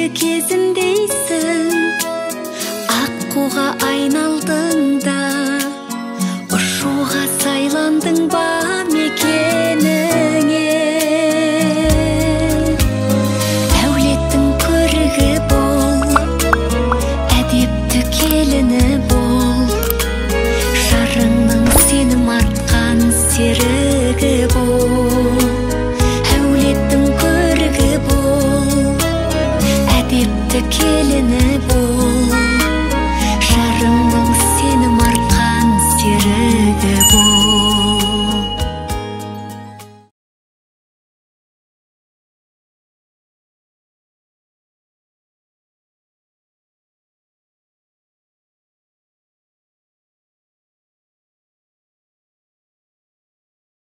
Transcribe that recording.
ендігі кезіндейсің, аққуға айналдың да, ұшуға сайландың ба мекеніңе. Әулеттің көрігі бол, әдепті келіні бол, жарыңның сенім артқан серігі бол. Әулеттің көрігі бол, әдепті келіні бол.